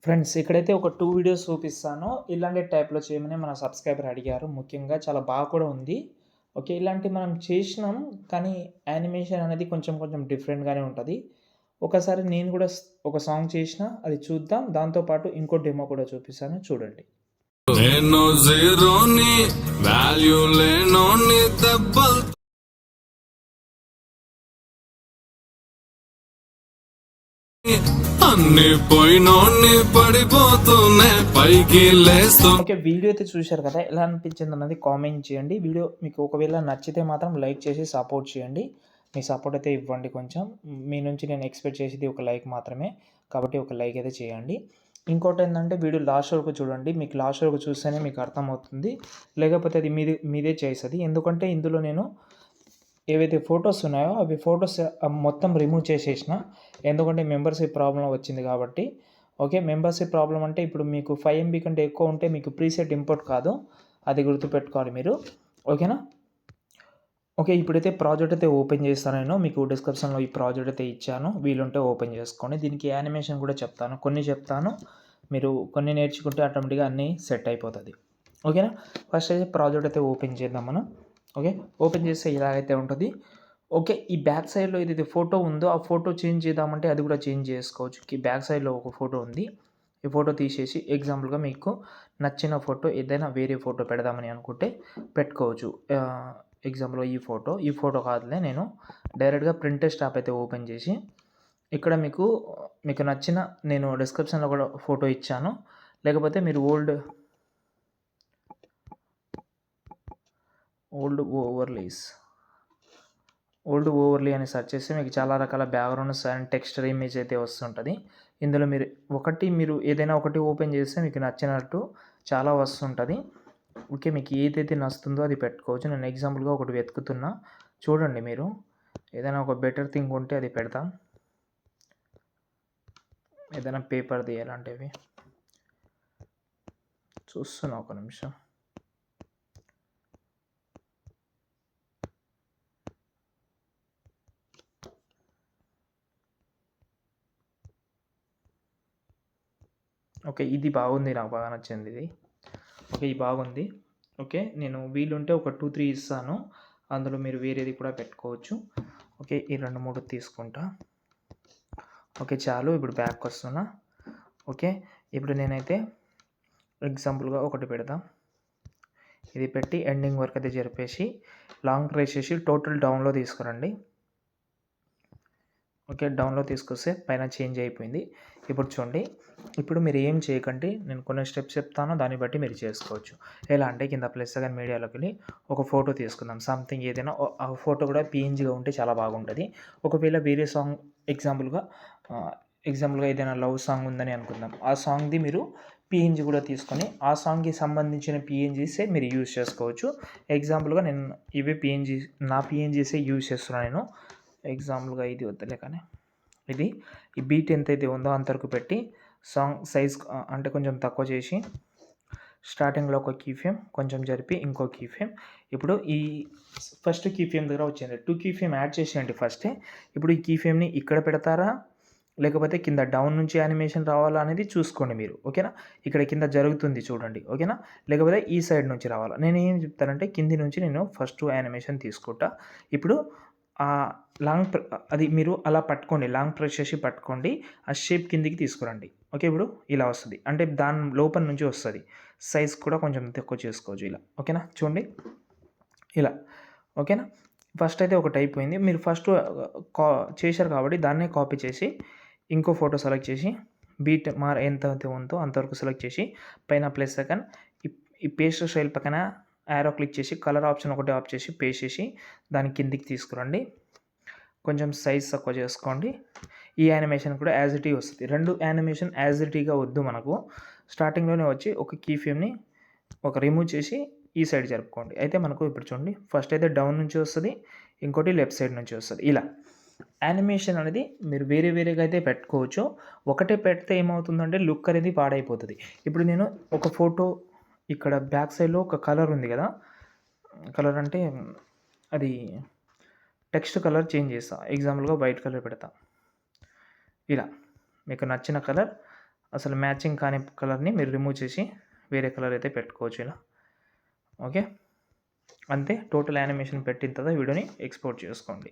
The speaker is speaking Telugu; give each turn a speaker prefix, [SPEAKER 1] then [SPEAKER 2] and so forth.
[SPEAKER 1] ఫ్రెండ్స్ ఇక్కడైతే ఒక 2 వీడియోస్ చూపిస్తాను. ఇలాంటి టైప్‌లో చేయమని మన సబ్‌స్క్రైబర్ అడిగారు. ముఖ్యంగా చాలా బాగా కూడా ఉంది. ఓకే. ఇలాంటివి మనం చేసినాం. కానీ యానిమేషన్ అనేది కొంచెం కొంచెం డిఫరెంట్‌గానే ఉంటది. ఒకసారి నేను కూడా ఒక సాంగ్ చేసినా అది చూద్దాం. దాంతో పాటు ఇంకో డెమో కూడా చూపిస్తాను చూడండి.
[SPEAKER 2] నేను జీరోని వాల్యూ లేనోని దెబ్బలు అన్ని పోయినోని పడిపోతూనే పైకి లేస్తూ.
[SPEAKER 1] ఓకే. వీడియో అయితే చూశారు కదా! ఎలా అనిపించిందన్నది కామెంట్ చేయండి. వీడియో మీకు ఒకవేళ నచ్చితే మాత్రం లైక్ చేసి సపోర్ట్ చేయండి. మీ సపోర్ట్ అయితే ఇవ్వండి కొంచెం. మీ నుంచి నేను ఎక్స్‌పెక్ట్ చేసేది ఒక లైక్ మాత్రమే. కాబట్టి ఒక లైక్ అయితే చేయండి. ఇంకోటేందంటే వీడియో లాస్ట్ వరకు చూడండి. మీకు లాస్ట్ వరకు చూస్తేనే మీకు అర్థమవుతుంది. లేకపోతే అది మీదే చేస్తది. ఎందుకంటే ఇందులో నేను ఏవైతే ఫోటోస్ ఉన్నాయో అవి ఫోటోస్ మొత్తం రిమూవ్ చేసేసిన. ఎందుకంటే మెంబర్‌షిప్ ప్రాబ్లమ్ వచ్చింది కాబట్టి. ఓకే. మెంబర్‌షిప్ ప్రాబ్లమ్ అంటే ఇప్పుడు మీకు 5 ఎంబీ కంటే ఎక్కువ ఉంటే మీకు ప్రీసెట్ ఇంపోర్ట్ కాదు. అది గుర్తుపెట్టుకోవాలి మీరు. ఓకేనా? ఓకే. ఇప్పుడైతే ప్రాజెక్ట్ అయితే ఓపెన్ చేస్తాను నేను. మీకు డిస్క్రిప్షన్‌లో ఈ ప్రాజెక్ట్ అయితే ఇచ్చాను. వీలుంటే ఓపెన్ చేసుకోండి. దీనికి యానిమేషన్ కూడా చెప్తాను. కొన్ని చెప్తాను. మీరు కొన్ని నేర్చుకుంటే ఆటోమేటిక్‌గా అన్నీ సెట్ అయిపోతది. ఓకేనా? ఫస్ట్ అయితే ప్రాజెక్ట్ అయితే ఓపెన్ చేద్దాం మనం. ఓకే. ఓపెన్ చేస్తే ఇలాగైతే ఉంటది. ఓకే. ఈ బ్యాక్ సైడ్‌లో ఏదైతే ఫోటో ఉందో ఆ ఫోటో చేంజ్ చేద్దామంటే అది కూడా చేంజ్ చేసుకోవచ్చు. బ్యాక్ సైడ్‌లో ఒక ఫోటో ఉంది. ఈ ఫోటో తీసేసి ఎగ్జాంపుల్‌గా మీకు నచ్చిన ఫోటో ఏదైనా వేరే ఫోటో పెడదామని అనుకుంటే పెట్టుకోవచ్చు. ఎగ్జాంపుల్‌గా ఈ ఫోటో కాదులే నేను డైరెక్ట్‌గా ప్రింటెస్ట్ యాప్ అయితే ఓపెన్ చేసి ఇక్కడ మీకు నచ్చిన నేను డిస్క్రిప్షన్‌లో కూడా ఫోటో ఇచ్చాను. లేకపోతే మీరు ఓల్డ్ ఓవర్లీ అని సెర్చ్ చేస్తే మీకు చాలా రకాల బ్యాక్‌గ్రౌండ్స్ అండ్ టెక్స్చర్ ఇమేజ్ అయితే వస్తుంటది. ఇందులో మీరు ఏదైనా ఒకటి ఓపెన్ చేస్తే మీకు నచ్చినట్టు చాలా వస్తుంటది. ఓకే. మీకు ఏదైతే నచ్చుతుందో అది పెట్టుకోవచ్చు. నేను ఎగ్జాంపుల్‌గా ఒకటి వెతుకుతున్నా. చూడండి మీరు. ఏదైనా ఒక బెటర్ థింగ్ ఉంటే అది పెడతాం. ఏదైనా పేపర్‌ది ఎలాంటివి చూస్తున్నా ఒక నిమిషం. ఓకే. ఇది బాగుంది. నాకు బాగా నచ్చింది ఇది. ఓకే. ఇది బాగుంది. ఓకే. నేను వీలుంటే ఒక 2, 3 ఇస్తాను. అందులో మీరు వేరేది కూడా పెట్టుకోవచ్చు. ఓకే. ఈ 2, 3 తీసుకుంటా. ఓకే. చాలు. ఇప్పుడు బ్యాక్‌కొస్తున్నా. ఓకే. ఇప్పుడు నేనైతే ఎగ్జాంపుల్‌గా ఒకటి పెడదాం. ఇది పెట్టి ఎండింగ్ వరకు అయితే జరిపేసి లాంగ్ ప్రెస్ చేసి టోటల్ డౌన్‌లో తీసుకురండి. ఓకే. డౌన్‌లో తీసుకొస్తే పైన చేంజ్ అయిపోయింది. ఇప్పుడు చూడండి. ఇప్పుడు మీరు ఏం చేయకండి. నేను కొన్ని స్టెప్స్ చెప్తాను. దాన్ని బట్టి మీరు చేసుకోవచ్చు. ఎలా అంటే కింద ప్లస్ సెకండ్ మీడియాలోకెళ్ళి ఒక ఫోటో తీసుకుందాం. సంథింగ్ ఏదైనా ఆ ఫోటో కూడా పీఎన్‌జీగా ఉంటే చాలా బాగుంటది. ఒకవేళ వేరే సాంగ్ ఎగ్జాంపుల్‌గా ఏదైనా లవ్ సాంగ్ ఉందని అనుకుందాం. ఆ సాంగ్‌ది మీరు పీఎన్‌జీ కూడా తీసుకొని ఆ సాంగ్‌కి సంబంధించిన పీఎన్‌జీసే మీరు యూజ్ చేసుకోవచ్చు. ఎగ్జాంపుల్‌గా నేను నా పీఎన్‌జీసే యూజ్ చేస్తున్నాను నేను. ఎగ్జాంపుల్‌గా ఇది వద్దులే కానీ ఈ బీట్ ఎంతైతే ఉందో అంతవరకు పెట్టి సాంగ్ సైజ్ అంటే కొంచెం తక్కువ చేసి స్టార్టింగ్‌లో ఒక కీ ఫ్రేమ్ కొంచెం జరిపి ఇంకో కీ ఫ్రేమ్. ఇప్పుడు ఈ ఫస్ట్ కీ ఫ్రేమ్ దగ్గర వచ్చింది. 2 కీ ఫ్రేమ్ యాడ్ చేసేయండి ఫస్టే. ఇప్పుడు ఈ కీ ఫ్రేమ్‌ని ఇక్కడ పెడతారా? లేకపోతే కింద డౌన్ నుంచి యానిమేషన్ రావాలా అనేది చూసుకోండి మీరు. ఓకేనా? ఇక్కడ కింద జరుగుతుంది చూడండి. ఓకేనా? లేకపోతే ఈ సైడ్ నుంచి రావాలా? నేనేం చెప్తానంటే కింది నుంచి నేను ఫస్ట్ యానిమేషన్ తీసుకుంటా. ఇప్పుడు అది మీరు అలా పట్టుకోండి. లాంగ్ ప్రెస్ చేసి పట్టుకోండి. ఆ షేప్ కిందికి తీసుకురండి. ఓకే. ఇప్పుడు ఇలా వస్తది. అంటే దాని లోపల నుంచి వస్తది. సైజ్ కూడా కొంచెం తక్కువ చేసుకోవచ్చు ఇలా. ఓకేనా? చూడండి. ఇలా. ఓకేనా? ఫస్ట్ అయితే ఒకటి అయిపోయింది. మీరు ఫస్ట్ చేశారు కాబట్టి దాన్నే కాపీ చేసి ఇంకో ఫోటో సెలెక్ట్ చేసి బీట్ ఎంతైతే ఉందో అంతవరకు సెలెక్ట్ చేసి పైన ప్లస్ సెకండ్ ఈ పేస్ట్ స్టైల్ పక్కన యారో క్లిక్ చేసి కలర్ ఆప్షన్ ఒకటి ఆఫ్ చేసి పేస్ట్ చేసి దాని కిందికి తీసుకురండి. కొంచెం సైజ్ తక్కువ చేసుకోండి. ఈ యానిమేషన్ కూడా యాజ్ ఇట్ ఈజ్ వస్తుంది. 2 యానిమేషన్ యాజ్ ఇట్ ఈజ్‌గా వద్దు మనకు. స్టార్టింగ్‌లోనే వచ్చి ఒక కీ ఫ్రేమ్‌ని రిమూవ్ చేసి ఈ సైడ్ జరుపుకోండి. అయితే మనకు ఇప్పుడు చూడండి ఫస్ట్ అయితే డౌన్ నుంచి వస్తది. ఇంకోటి లెఫ్ట్ సైడ్ నుంచి వస్తది. ఇలా యానిమేషన్ అనేది మీరు వేరేగా అయితే పెట్టుకోవచ్చు. ఒకటే పెడితే ఏమవుతుందంటే లుక్ అనేది పాడైపోతది. ఇప్పుడు నేను ఒక ఫోటో ఇక్కడ బ్యాక్ సైడ్‌లో ఒక కలర్ ఉంది కదా! కలర్ అంటే అది టెక్స్ట్ కలర్ చేంజ్ చేస్తా. ఎగ్జాంపుల్‌గా వైట్ కలర్ పెడతా. ఇలా మీకు నచ్చిన కలర్ అసలు మ్యాచింగ్ కాని కలర్ని మీరు రిమూవ్ చేసి వేరే కలర్ అయితే పెట్టుకోవచ్చు ఇలా. ఓకే, అంతే. టోటల్ యానిమేషన్ పెట్టిన తర్వాత వీడియోని ఎక్స్పోర్ట్ చేసుకోండి.